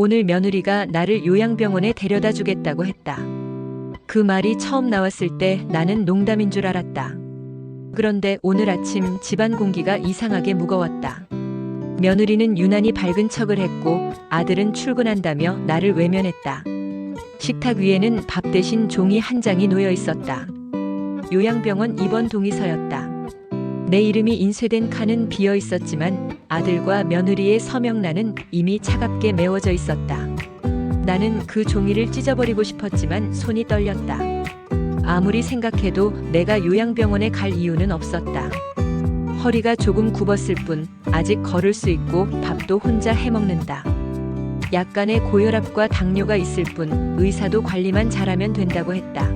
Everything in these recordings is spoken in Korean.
오늘 며느리가 나를 요양병원에 데려다 주겠다고 했다. 그 말이 처음 나왔을 때 나는 농담인 줄 알았다. 그런데 오늘 아침 집안 공기가 이상하게 무거웠다. 며느리는 유난히 밝은 척을 했고 아들은 출근한다며 나를 외면했다. 식탁 위에는 밥 대신 종이 한 장이 놓여 있었다. 요양병원 입원 동의서였다. 내 이름이 인쇄된 칸은 비어 있었지만 아들과 며느리의 서명란은 이미 차갑게 메워져 있었다. 나는 그 종이를 찢어버리고 싶었지만 손이 떨렸다. 아무리 생각해도 내가 요양병원에 갈 이유는 없었다. 허리가 조금 굽었을 뿐 아직 걸을 수 있고 밥도 혼자 해먹는다. 약간의 고혈압과 당뇨가 있을 뿐 의사도 관리만 잘하면 된다고 했다.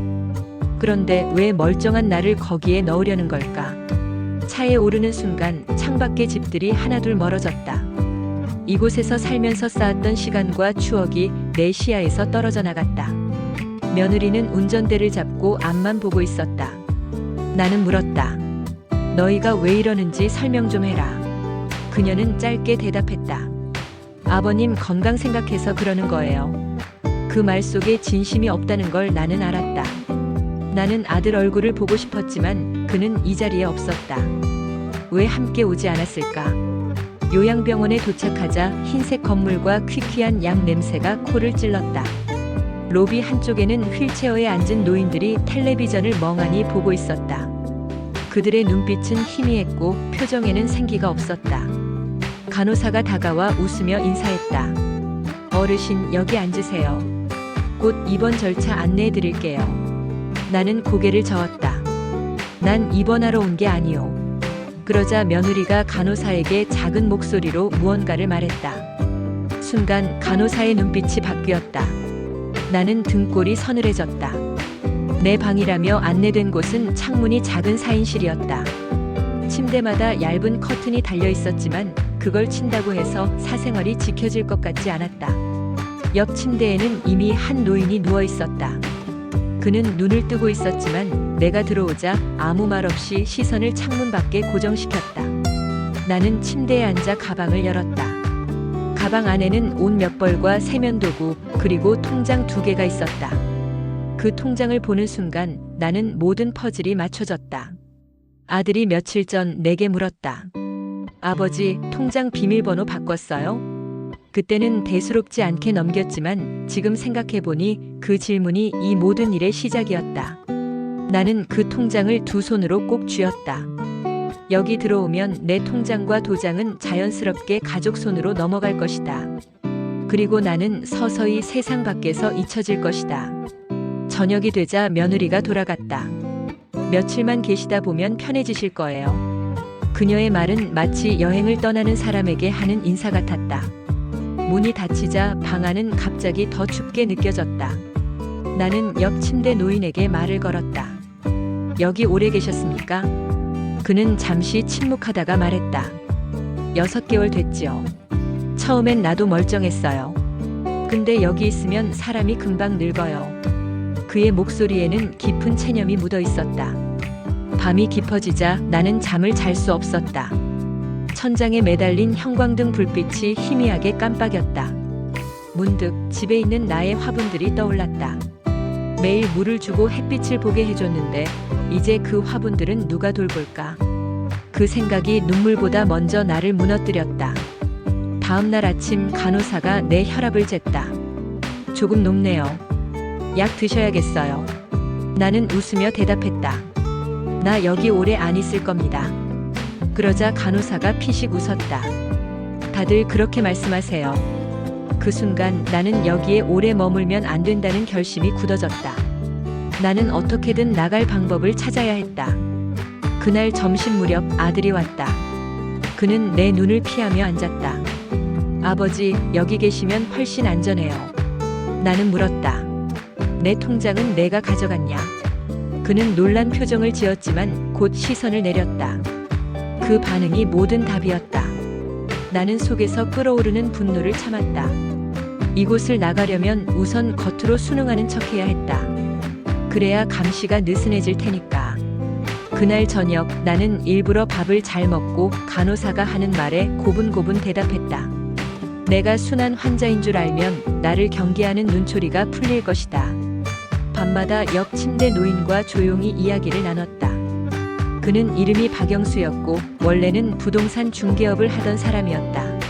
그런데 왜 멀쩡한 나를 거기에 넣으려는 걸까? 차에 오르는 순간 창밖의 집들이 하나둘 멀어졌다. 이곳에서 살면서 쌓았던 시간과 추억이 내 시야에서 떨어져 나갔다. 며느리는 운전대를 잡고 앞만 보고 있었다. 나는 물었다. 너희가 왜 이러는지 설명 좀 해라. 그녀는 짧게 대답했다. 아버님 건강 생각해서 그러는 거예요. 그 말 속에 진심이 없다는 걸 나는 알았다. 나는 아들 얼굴을 보고 싶었지만 그는 이 자리에 없었다. 왜 함께 오지 않았을까? 요양병원에 도착하자 흰색 건물과 퀴퀴한 양 냄새가 코를 찔렀다. 로비 한쪽에는 휠체어에 앉은 노인들이 텔레비전을 멍하니 보고 있었다. 그들의 눈빛은 희미했고 표정에는 생기가 없었다. 간호사가 다가와 웃으며 인사했다. 어르신 여기 앉으세요. 곧 입원 절차 안내해 드릴게요. 나는 고개를 저었다. 난 입원하러 온 게 아니오. 그러자 며느리가 간호사에게 작은 목소리로 무언가를 말했다. 순간 간호사의 눈빛이 바뀌었다. 나는 등골이 서늘해졌다. 내 방이라며 안내된 곳은 창문이 작은 4인실이었다. 침대마다 얇은 커튼이 달려 있었지만 그걸 친다고 해서 사생활이 지켜질 것 같지 않았다. 옆 침대에는 이미 한 노인이 누워 있었다. 그는 눈을 뜨고 있었지만 내가 들어오자 아무 말 없이 시선을 창문 밖에 고정시켰다. 나는 침대에 앉아 가방을 열었다. 가방 안에는 옷 몇 벌과 세면도구 그리고 통장 2개가 있었다. 그 통장을 보는 순간 나는 모든 퍼즐이 맞춰졌다. 아들이 며칠 전 내게 물었다. 아버지, 통장 비밀번호 바꿨어요? 그때는 대수롭지 않게 넘겼지만 지금 생각해보니 그 질문이 이 모든 일의 시작이었다. 나는 그 통장을 두 손으로 꼭 쥐었다. 여기 들어오면 내 통장과 도장은 자연스럽게 가족 손으로 넘어갈 것이다. 그리고 나는 서서히 세상 밖에서 잊혀질 것이다. 저녁이 되자 며느리가 돌아갔다. 며칠만 계시다 보면 편해지실 거예요. 그녀의 말은 마치 여행을 떠나는 사람에게 하는 인사 같았다. 문이 닫히자 방 안은 갑자기 더 춥게 느껴졌다. 나는 옆 침대 노인에게 말을 걸었다. 여기 오래 계셨습니까? 그는 잠시 침묵하다가 말했다. 6개월 됐지요. 처음엔 나도 멀쩡했어요. 근데 여기 있으면 사람이 금방 늙어요. 그의 목소리에는 깊은 체념이 묻어 있었다. 밤이 깊어지자 나는 잠을 잘 수 없었다. 천장에 매달린 형광등 불빛이 희미하게 깜빡였다. 문득 집에 있는 나의 화분들이 떠올랐다. 매일 물을 주고 햇빛을 보게 해줬는데 이제 그 화분들은 누가 돌볼까? 그 생각이 눈물보다 먼저 나를 무너뜨렸다. 다음 날 아침 간호사가 내 혈압을 쟀다. 조금 높네요. 약 드셔야겠어요. 나는 웃으며 대답했다. 나 여기 오래 안 있을 겁니다. 그러자 간호사가 피식 웃었다. 다들 그렇게 말씀하세요. 그 순간 나는 여기에 오래 머물면 안 된다는 결심이 굳어졌다. 나는 어떻게든 나갈 방법을 찾아야 했다. 그날 점심 무렵 아들이 왔다. 그는 내 눈을 피하며 앉았다. 아버지, 여기 계시면 훨씬 안전해요. 나는 물었다. 내 통장은 내가 가져갔냐? 그는 놀란 표정을 지었지만 곧 시선을 내렸다. 그 반응이 모든 답이었다. 나는 속에서 끓어오르는 분노를 참았다. 이곳을 나가려면 우선 겉으로 순응하는 척해야 했다. 그래야 감시가 느슨해질 테니까. 그날 저녁 나는 일부러 밥을 잘 먹고 간호사가 하는 말에 고분고분 대답했다. 내가 순한 환자인 줄 알면 나를 경계하는 눈초리가 풀릴 것이다. 밤마다 옆 침대 노인과 조용히 이야기를 나눴다. 그는 이름이 박영수였고 원래는 부동산 중개업을 하던 사람이었다.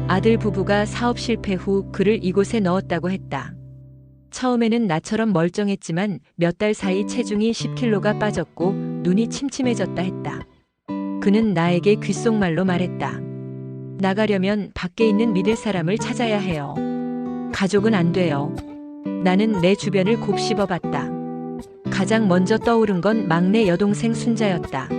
아들 부부가 사업 실패 후 그를 이곳에 넣었다고 했다. 처음에는 나처럼 멀쩡했지만 몇 달 사이 체중이 10kg가 빠졌고 눈이 침침해졌다 했다. 그는 나에게 귓속말로 말했다. 나가려면 밖에 있는 믿을 사람을 찾아야 해요. 가족은 안 돼요. 나는 내 주변을 곱씹어 봤다. 가장 먼저 떠오른 건 막내 여동생 순자였다.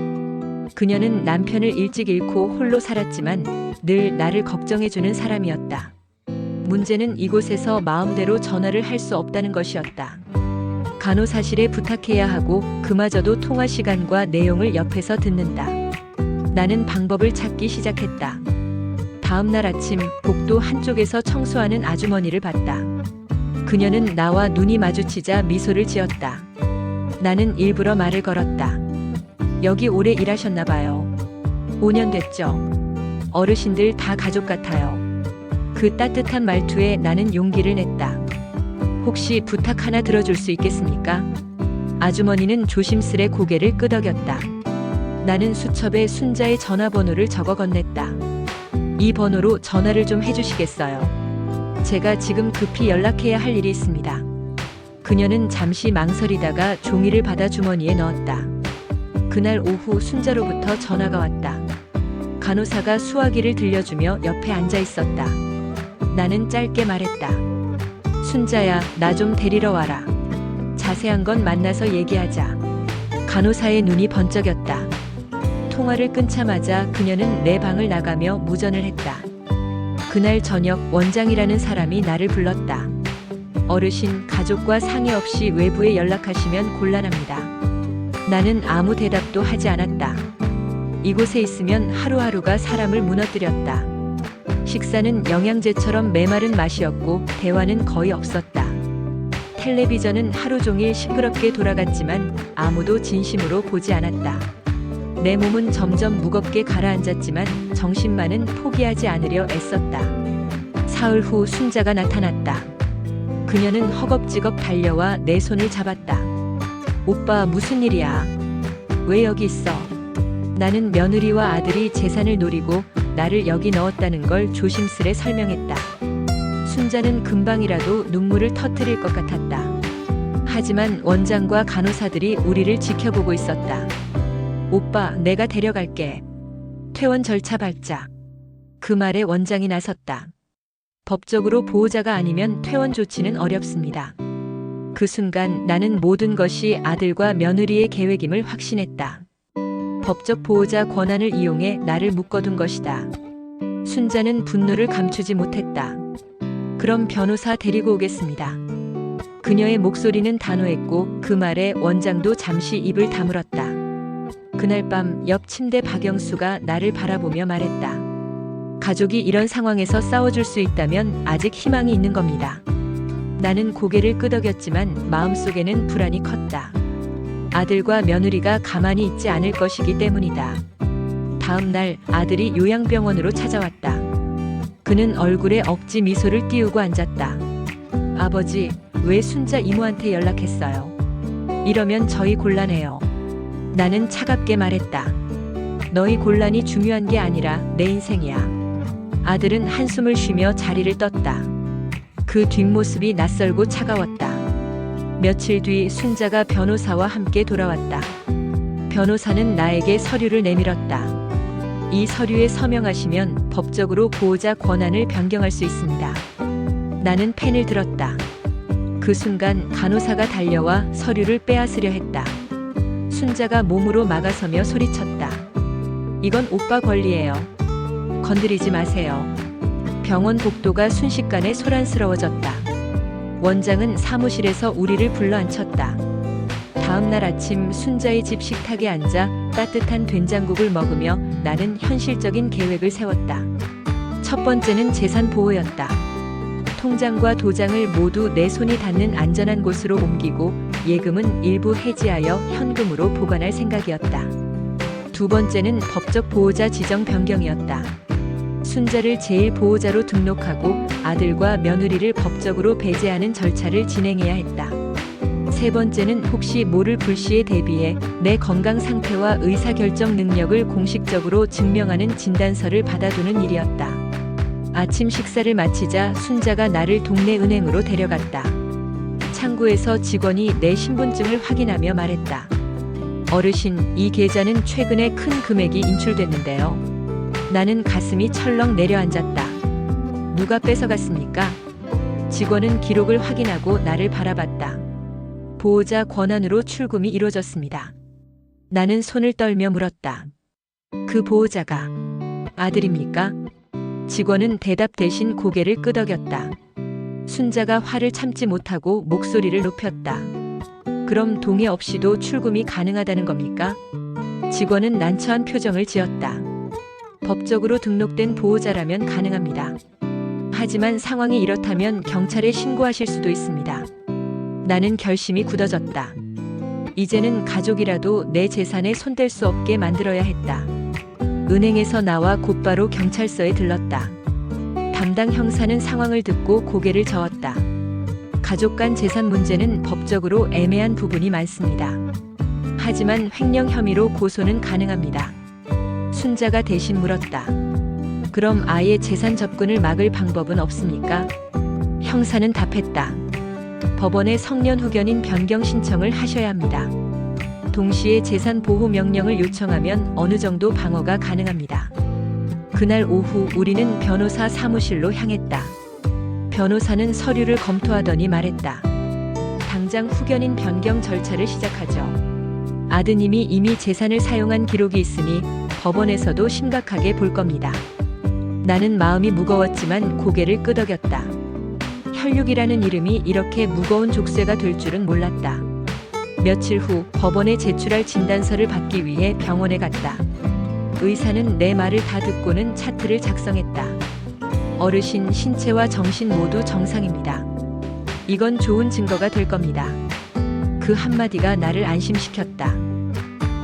그녀는 남편을 일찍 잃고 홀로 살았지만 늘 나를 걱정해주는 사람이었다. 문제는 이곳에서 마음대로 전화를 할 수 없다는 것이었다. 간호사실에 부탁해야 하고 그마저도 통화 시간과 내용을 옆에서 듣는다. 나는 방법을 찾기 시작했다. 다음 날 아침 복도 한쪽에서 청소하는 아주머니를 봤다. 그녀는 나와 눈이 마주치자 미소를 지었다. 나는 일부러 말을 걸었다. 여기 오래 일하셨나 봐요. 5년 됐죠. 어르신들 다 가족 같아요. 그 따뜻한 말투에 나는 용기를 냈다. 혹시 부탁 하나 들어줄 수 있겠습니까? 아주머니는 조심스레 고개를 끄덕였다. 나는 수첩에 순자의 전화번호를 적어 건넸다. 이 번호로 전화를 좀 해주시겠어요? 제가 지금 급히 연락해야 할 일이 있습니다. 그녀는 잠시 망설이다가 종이를 받아 주머니에 넣었다. 그날 오후 순자로부터 전화가 왔다. 간호사가 수화기를 들려주며 옆에 앉아 있었다. 나는 짧게 말했다. 순자야, 나 좀 데리러 와라. 자세한 건 만나서 얘기하자. 간호사의 눈이 번쩍였다. 통화를 끊자마자 그녀는 내 방을 나가며 무전을 했다. 그날 저녁 원장이라는 사람이 나를 불렀다. 어르신, 가족과 상의 없이 외부에 연락하시면 곤란합니다. 나는 아무 대답도 하지 않았다. 이곳에 있으면 하루하루가 사람을 무너뜨렸다. 식사는 영양제처럼 메마른 맛이었고 대화는 거의 없었다. 텔레비전은 하루 종일 시끄럽게 돌아갔지만 아무도 진심으로 보지 않았다. 내 몸은 점점 무겁게 가라앉았지만 정신만은 포기하지 않으려 애썼다. 사흘 후 순자가 나타났다. 그녀는 허겁지겁 달려와 내 손을 잡았다. 오빠, 무슨 일이야? 왜 여기 있어? 나는 며느리와 아들이 재산을 노리고 나를 여기 넣었다는 걸 조심스레 설명했다. 순자는 금방이라도 눈물을 터뜨릴 것 같았다. 하지만 원장과 간호사들이 우리를 지켜보고 있었다. 오빠, 내가 데려갈게. 퇴원 절차 밟자. 그 말에 원장이 나섰다. 법적으로 보호자가 아니면 퇴원 조치는 어렵습니다. 그 순간 나는 모든 것이 아들과 며느리의 계획임을 확신했다. 법적 보호자 권한을 이용해 나를 묶어둔 것이다. 순자는 분노를 감추지 못했다. 그럼 변호사 데리고 오겠습니다. 그녀의 목소리는 단호했고 그 말에 원장도 잠시 입을 다물었다. 그날 밤 옆 침대 박영수가 나를 바라보며 말했다. 가족이 이런 상황에서 싸워줄 수 있다면 아직 희망이 있는 겁니다. 나는 고개를 끄덕였지만 마음속에는 불안이 컸다. 아들과 며느리가 가만히 있지 않을 것이기 때문이다. 다음 날 아들이 요양병원으로 찾아왔다. 그는 얼굴에 억지 미소를 띄우고 앉았다. 아버지, 왜 순자 이모한테 연락했어요? 이러면 저희 곤란해요. 나는 차갑게 말했다. 너희 곤란이 중요한 게 아니라 내 인생이야. 아들은 한숨을 쉬며 자리를 떴다. 그 뒷모습이 낯설고 차가웠다. 며칠 뒤 순자가 변호사와 함께 돌아왔다. 변호사는 나에게 서류를 내밀었다. 이 서류에 서명하시면 법적으로 보호자 권한을 변경할 수 있습니다. 나는 펜을 들었다. 그 순간 간호사가 달려와 서류를 빼앗으려 했다. 순자가 몸으로 막아서며 소리쳤다. 이건 오빠 권리예요. 건드리지 마세요. 병원 복도가 순식간에 소란스러워졌다. 원장은 사무실에서 우리를 불러앉혔다. 다음 날 아침 순자의 집 식탁에 앉아 따뜻한 된장국을 먹으며 나는 현실적인 계획을 세웠다. 첫 번째는 재산 보호였다. 통장과 도장을 모두 내 손이 닿는 안전한 곳으로 옮기고 예금은 일부 해지하여 현금으로 보관할 생각이었다. 두 번째는 법적 보호자 지정 변경이었다. 순자를 제1보호자로 등록하고 아들과 며느리를 법적으로 배제하는 절차를 진행해야 했다. 세 번째는 혹시 모를 불시에 대비해 내 건강 상태와 의사결정 능력을 공식적으로 증명하는 진단서를 받아두는 일이었다. 아침 식사를 마치자 순자가 나를 동네 은행으로 데려갔다. 창구에서 직원이 내 신분증을 확인하며 말했다. 어르신, 이 계좌는 최근에 큰 금액이 인출됐는데요. 나는 가슴이 철렁 내려앉았다. 누가 뺏어갔습니까? 직원은 기록을 확인하고 나를 바라봤다. 보호자 권한으로 출금이 이루어졌습니다. 나는 손을 떨며 물었다. 그 보호자가 아들입니까? 직원은 대답 대신 고개를 끄덕였다. 순자가 화를 참지 못하고 목소리를 높였다. 그럼 동의 없이도 출금이 가능하다는 겁니까? 직원은 난처한 표정을 지었다. 법적으로 등록된 보호자라면 가능합니다. 하지만 상황이 이렇다면 경찰에 신고하실 수도 있습니다. 나는 결심이 굳어졌다. 이제는 가족이라도 내 재산에 손댈 수 없게 만들어야 했다. 은행에서 나와 곧바로 경찰서에 들렀다. 담당 형사는 상황을 듣고 고개를 저었다. 가족 간 재산 문제는 법적으로 애매한 부분이 많습니다. 하지만 횡령 혐의로 고소는 가능합니다. 순자가 대신 물었다. 그럼 아예 재산 접근을 막을 방법은 없습니까? 형사는 답했다. 법원에 성년 후견인 변경 신청을 하셔야 합니다. 동시에 재산 보호 명령을 요청하면 어느 정도 방어가 가능합니다. 그날 오후 우리는 변호사 사무실로 향했다. 변호사는 서류를 검토하더니 말했다. 당장 후견인 변경 절차를 시작하죠. 아드님이 이미 재산을 사용한 기록이 있으니 법원에서도 심각하게 볼 겁니다. 나는 마음이 무거웠지만 고개를 끄덕였다. 혈육이라는 이름이 이렇게 무거운 족쇄가 될 줄은 몰랐다. 며칠 후 법원에 제출할 진단서를 받기 위해 병원에 갔다. 의사는 내 말을 다 듣고는 차트를 작성했다. 어르신 신체와 정신 모두 정상입니다. 이건 좋은 증거가 될 겁니다. 그 한마디가 나를 안심시켰다.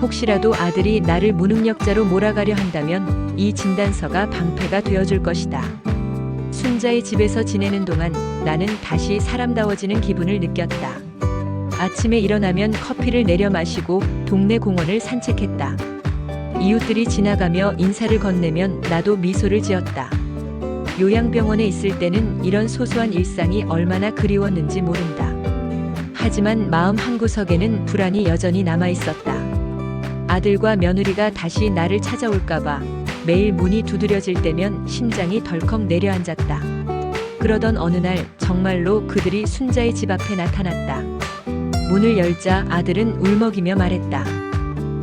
혹시라도 아들이 나를 무능력자로 몰아가려 한다면 이 진단서가 방패가 되어줄 것이다. 순자의 집에서 지내는 동안 나는 다시 사람다워지는 기분을 느꼈다. 아침에 일어나면 커피를 내려 마시고 동네 공원을 산책했다. 이웃들이 지나가며 인사를 건네면 나도 미소를 지었다. 요양병원에 있을 때는 이런 소소한 일상이 얼마나 그리웠는지 모른다. 하지만 마음 한구석에는 불안이 여전히 남아있었다. 아들과 며느리가 다시 나를 찾아올까봐 매일 문이 두드려질 때면 심장이 덜컥 내려앉았다. 그러던 어느 날 정말로 그들이 순자의 집 앞에 나타났다. 문을 열자 아들은 울먹이며 말했다.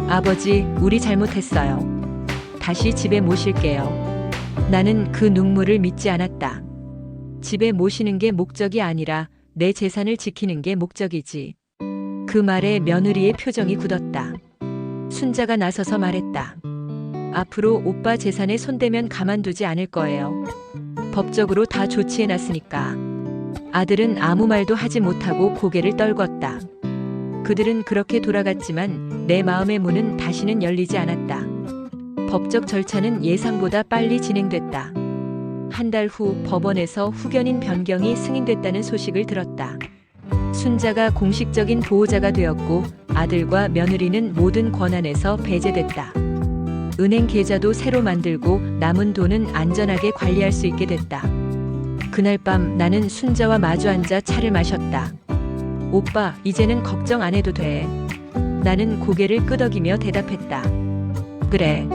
아버지, 우리 잘못했어요. 다시 집에 모실게요. 나는 그 눈물을 믿지 않았다. 집에 모시는 게 목적이 아니라 내 재산을 지키는 게 목적이지. 그 말에 며느리의 표정이 굳었다. 순자가 나서서 말했다. 앞으로 오빠 재산에 손대면 가만두지 않을 거예요. 법적으로 다 조치해놨으니까. 아들은 아무 말도 하지 못하고 고개를 떨궜다. 그들은 그렇게 돌아갔지만 내 마음의 문은 다시는 열리지 않았다. 법적 절차는 예상보다 빨리 진행됐다. 한 달 후 법원에서 후견인 변경이 승인됐다는 소식을 들었다. 순자가 공식적인 보호자가 되었고 아들과 며느리는 모든 권한에서 배제됐다. 은행 계좌도 새로 만들고 남은 돈은 안전하게 관리할 수 있게 됐다. 그날 밤 나는 순자와 마주 앉아 차를 마셨다. 오빠, 이제는 걱정 안 해도 돼. 나는 고개를 끄덕이며 대답했다. 그래.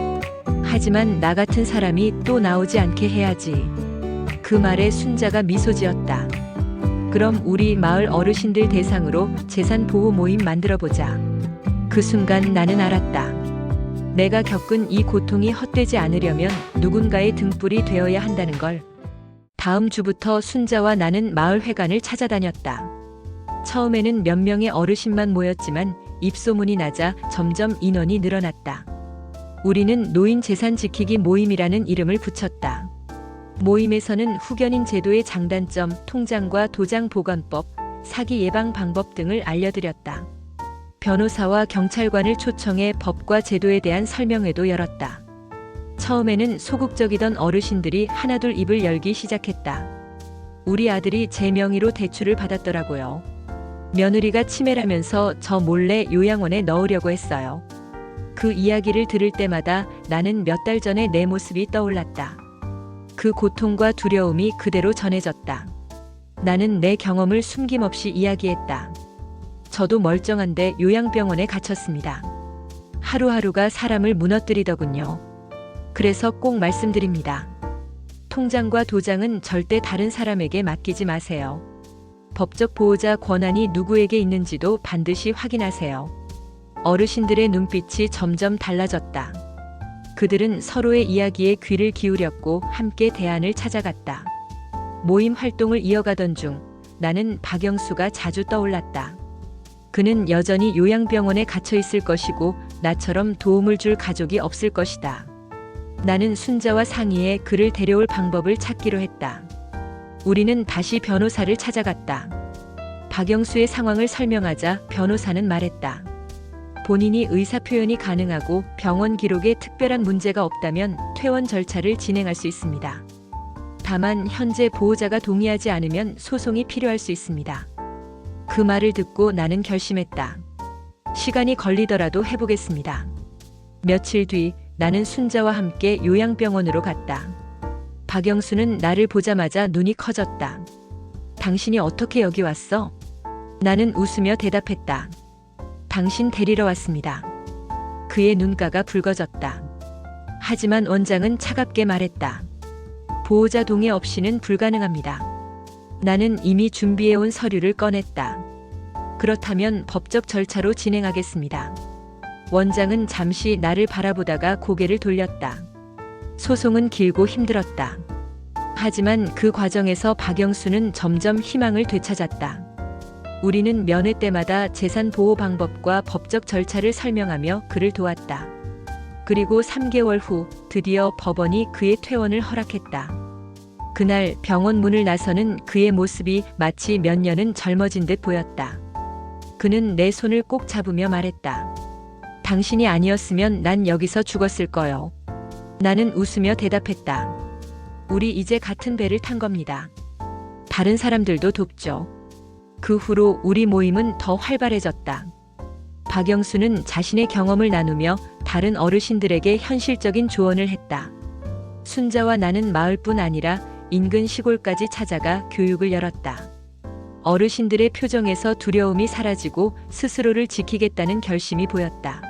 하지만 나 같은 사람이 또 나오지 않게 해야지. 그 말에 순자가 미소 지었다. 그럼 우리 마을 어르신들 대상으로 재산 보호 모임 만들어보자. 그 순간 나는 알았다. 내가 겪은 이 고통이 헛되지 않으려면 누군가의 등불이 되어야 한다는 걸. 다음 주부터 순자와 나는 마을 회관을 찾아다녔다. 처음에는 몇 명의 어르신만 모였지만 입소문이 나자 점점 인원이 늘어났다. 우리는 노인 재산 지키기 모임이라는 이름을 붙였다. 모임에서는 후견인 제도의 장단점, 통장과 도장 보관법, 사기 예방 방법 등을 알려드렸다. 변호사와 경찰관을 초청해 법과 제도에 대한 설명회도 열었다. 처음에는 소극적이던 어르신들이 하나둘 입을 열기 시작했다. 우리 아들이 제 명의로 대출을 받았더라고요. 며느리가 치매라면서 저 몰래 요양원에 넣으려고 했어요. 그 이야기를 들을 때마다 나는 몇 달 전에 내 모습이 떠올랐다. 그 고통과 두려움이 그대로 전해졌다. 나는 내 경험을 숨김없이 이야기했다. 저도 멀쩡한데 요양병원에 갇혔습니다. 하루하루가 사람을 무너뜨리더군요. 그래서 꼭 말씀드립니다. 통장과 도장은 절대 다른 사람에게 맡기지 마세요. 법적 보호자 권한이 누구에게 있는지도 반드시 확인하세요. 어르신들의 눈빛이 점점 달라졌다. 그들은 서로의 이야기에 귀를 기울였고 함께 대안을 찾아갔다. 모임 활동을 이어가던 중 나는 박영수가 자주 떠올랐다. 그는 여전히 요양병원에 갇혀 있을 것이고 나처럼 도움을 줄 가족이 없을 것이다. 나는 순자와 상의해 그를 데려올 방법을 찾기로 했다. 우리는 다시 변호사를 찾아갔다. 박영수의 상황을 설명하자 변호사는 말했다. 본인이 의사표현이 가능하고 병원 기록에 특별한 문제가 없다면 퇴원 절차를 진행할 수 있습니다. 다만 현재 보호자가 동의하지 않으면 소송이 필요할 수 있습니다. 그 말을 듣고 나는 결심했다. 시간이 걸리더라도 해보겠습니다. 며칠 뒤 나는 순자와 함께 요양병원으로 갔다. 박영수는 나를 보자마자 눈이 커졌다. 당신이 어떻게 여기 왔어? 나는 웃으며 대답했다. 당신 데리러 왔습니다. 그의 눈가가 붉어졌다. 하지만 원장은 차갑게 말했다. 보호자 동의 없이는 불가능합니다. 나는 이미 준비해온 서류를 꺼냈다. 그렇다면 법적 절차로 진행하겠습니다. 원장은 잠시 나를 바라보다가 고개를 돌렸다. 소송은 길고 힘들었다. 하지만 그 과정에서 박영수는 점점 희망을 되찾았다. 우리는 면회 때마다 재산 보호 방법과 법적 절차를 설명하며 그를 도왔다. 그리고 3개월 후 드디어 법원이 그의 퇴원을 허락했다. 그날 병원 문을 나서는 그의 모습이 마치 몇 년은 젊어진 듯 보였다. 그는 내 손을 꼭 잡으며 말했다. 당신이 아니었으면 난 여기서 죽었을 거요. 나는 웃으며 대답했다. 우리 이제 같은 배를 탄 겁니다. 다른 사람들도 돕죠. 그 후로 우리 모임은 더 활발해졌다. 박영수는 자신의 경험을 나누며 다른 어르신들에게 현실적인 조언을 했다. 순자와 나는 마을뿐 아니라 인근 시골까지 찾아가 교육을 열었다. 어르신들의 표정에서 두려움이 사라지고 스스로를 지키겠다는 결심이 보였다.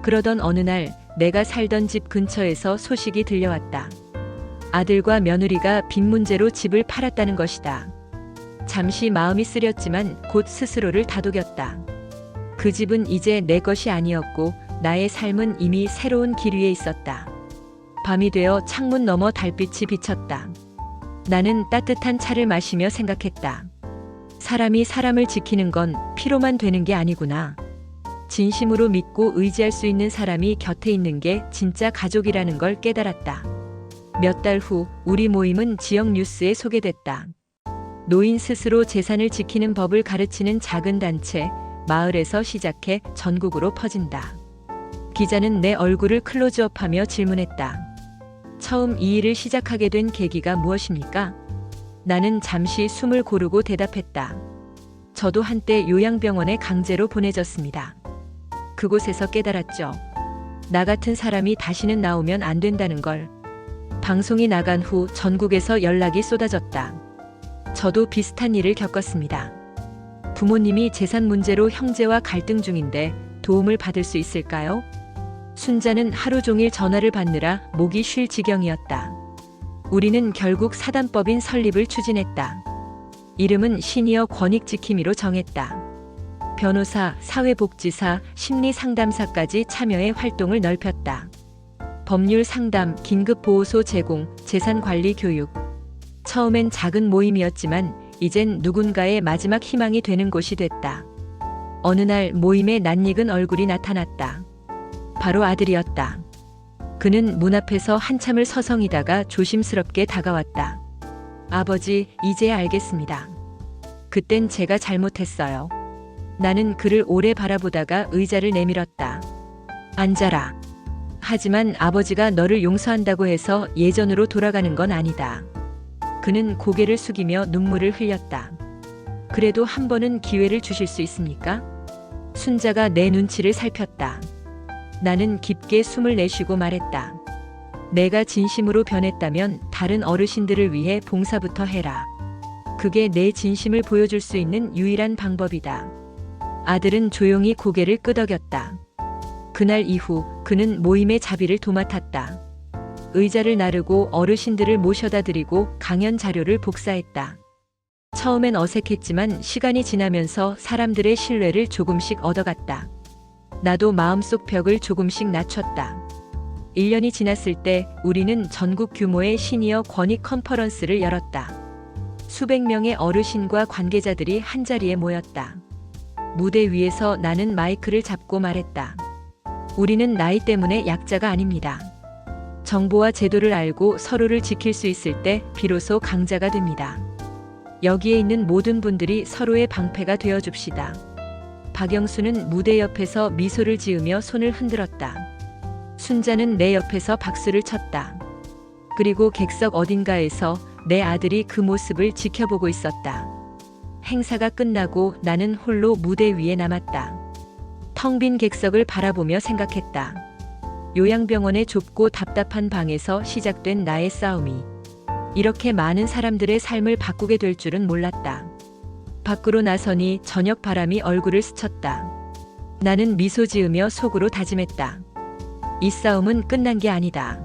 그러던 어느 날 내가 살던 집 근처에서 소식이 들려왔다. 아들과 며느리가 빚 문제로 집을 팔았다는 것이다. 잠시 마음이 쓰렸지만 곧 스스로를 다독였다. 그 집은 이제 내 것이 아니었고 나의 삶은 이미 새로운 길 위에 있었다. 밤이 되어 창문 너머 달빛이 비쳤다. 나는 따뜻한 차를 마시며 생각했다. 사람이 사람을 지키는 건 피로만 되는 게 아니구나. 진심으로 믿고 의지할 수 있는 사람이 곁에 있는 게 진짜 가족이라는 걸 깨달았다. 몇 달 후 우리 모임은 지역 뉴스에 소개됐다. 노인 스스로 재산을 지키는 법을 가르치는 작은 단체, 마을에서 시작해 전국으로 퍼진다. 기자는 내 얼굴을 클로즈업하며 질문했다. 처음 이 일을 시작하게 된 계기가 무엇입니까? 나는 잠시 숨을 고르고 대답했다. 저도 한때 요양병원에 강제로 보내졌습니다. 그곳에서 깨달았죠. 나 같은 사람이 다시는 나오면 안 된다는 걸. 방송이 나간 후 전국에서 연락이 쏟아졌다. 저도 비슷한 일을 겪었습니다. 부모님이 재산 문제로 형제와 갈등 중인데 도움을 받을 수 있을까요? 순자는 하루 종일 전화를 받느라 목이 쉴 지경이었다. 우리는 결국 사단법인 설립을 추진했다. 이름은 시니어 권익지킴이로 정했다. 변호사, 사회복지사, 심리상담사까지 참여해 활동을 넓혔다. 법률 상담, 긴급보호소 제공, 재산관리 교육. 처음엔 작은 모임이었지만 이젠 누군가의 마지막 희망이 되는 곳이 됐다. 어느 날 모임에 낯익은 얼굴이 나타났다. 바로 아들이었다. 그는 문 앞에서 한참을 서성이다가 조심스럽게 다가왔다. 아버지, 이제야 알겠습니다. 그땐 제가 잘못했어요. 나는 그를 오래 바라보다가 의자를 내밀었다. 앉아라. 하지만 아버지가 너를 용서한다고 해서 예전으로 돌아가는 건 아니다. 그는 고개를 숙이며 눈물을 흘렸다. 그래도 한 번은 기회를 주실 수 있습니까? 순자가 내 눈치를 살폈다. 나는 깊게 숨을 내쉬고 말했다. 내가 진심으로 변했다면 다른 어르신들을 위해 봉사부터 해라. 그게 내 진심을 보여줄 수 있는 유일한 방법이다. 아들은 조용히 고개를 끄덕였다. 그날 이후 그는 모임의 자비를 도맡았다. 의자를 나르고 어르신들을 모셔다 드리고 강연 자료를 복사했다. 처음엔 어색했지만 시간이 지나면서 사람들의 신뢰를 조금씩 얻어갔다. 나도 마음속 벽을 조금씩 낮췄다. 1년이 지났을 때 우리는 전국 규모의 시니어 권익 컨퍼런스를 열었다. 수백 명의 어르신과 관계자들이 한자리에 모였다. 무대 위에서 나는 마이크를 잡고 말했다. 우리는 나이 때문에 약자가 아닙니다. 정보와 제도를 알고 서로를 지킬 수 있을 때 비로소 강자가 됩니다. 여기에 있는 모든 분들이 서로의 방패가 되어 줍시다. 박영수는 무대 옆에서 미소를 지으며 손을 흔들었다. 순자는 내 옆에서 박수를 쳤다. 그리고 객석 어딘가에서 내 아들이 그 모습을 지켜보고 있었다. 행사가 끝나고 나는 홀로 무대 위에 남았다. 텅 빈 객석을 바라보며 생각했다. 요양병원의 좁고 답답한 방에서 시작된 나의 싸움이 이렇게 많은 사람들의 삶을 바꾸게 될 줄은 몰랐다. 밖으로 나서니 저녁 바람이 얼굴을 스쳤다. 나는 미소 지으며 속으로 다짐했다. 이 싸움은 끝난 게 아니다.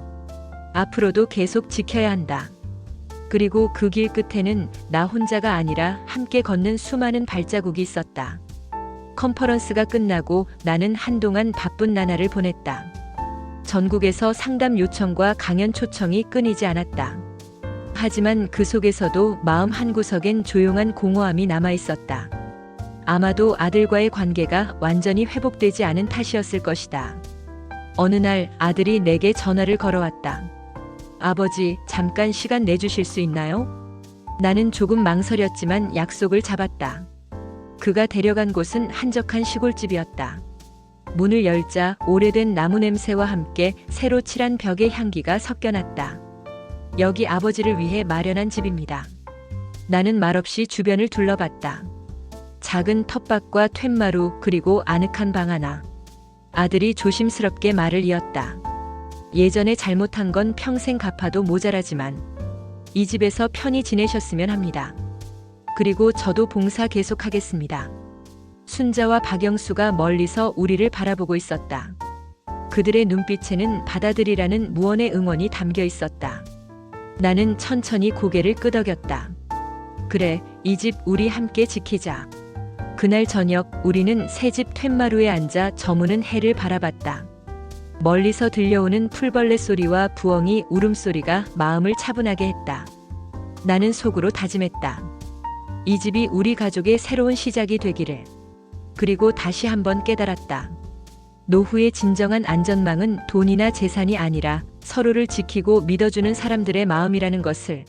앞으로도 계속 지켜야 한다. 그리고 그 길 끝에는 나 혼자가 아니라 함께 걷는 수많은 발자국이 있었다. 컨퍼런스가 끝나고 나는 한동안 바쁜 나날을 보냈다. 전국에서 상담 요청과 강연 초청이 끊이지 않았다. 하지만 그 속에서도 마음 한구석엔 조용한 공허함이 남아 있었다. 아마도 아들과의 관계가 완전히 회복되지 않은 탓이었을 것이다. 어느 날 아들이 내게 전화를 걸어왔다. 아버지, 잠깐 시간 내주실 수 있나요? 나는 조금 망설였지만 약속을 잡았다. 그가 데려간 곳은 한적한 시골집이었다. 문을 열자 오래된 나무 냄새와 함께 새로 칠한 벽의 향기가 섞여났다. 여기 아버지를 위해 마련한 집입니다. 나는 말없이 주변을 둘러봤다. 작은 텃밭과 툇마루 그리고 아늑한 방 하나. 아들이 조심스럽게 말을 이었다. 예전에 잘못한 건 평생 갚아도 모자라지만 이 집에서 편히 지내셨으면 합니다. 그리고 저도 봉사 계속하겠습니다. 순자와 박영수가 멀리서 우리를 바라보고 있었다. 그들의 눈빛에는 받아들이라는 무언의 응원이 담겨 있었다. 나는 천천히 고개를 끄덕였다. 그래, 이 집 우리 함께 지키자. 그날 저녁 우리는 새집 툇마루에 앉아 저무는 해를 바라봤다. 멀리서 들려오는 풀벌레 소리와 부엉이 울음소리가 마음을 차분하게 했다. 나는 속으로 다짐했다. 이 집이 우리 가족의 새로운 시작이 되기를. 그리고 다시 한번 깨달았다. 노후의 진정한 안전망은 돈이나 재산이 아니라 서로를 지키고 믿어주는 사람들의 마음이라는 것을.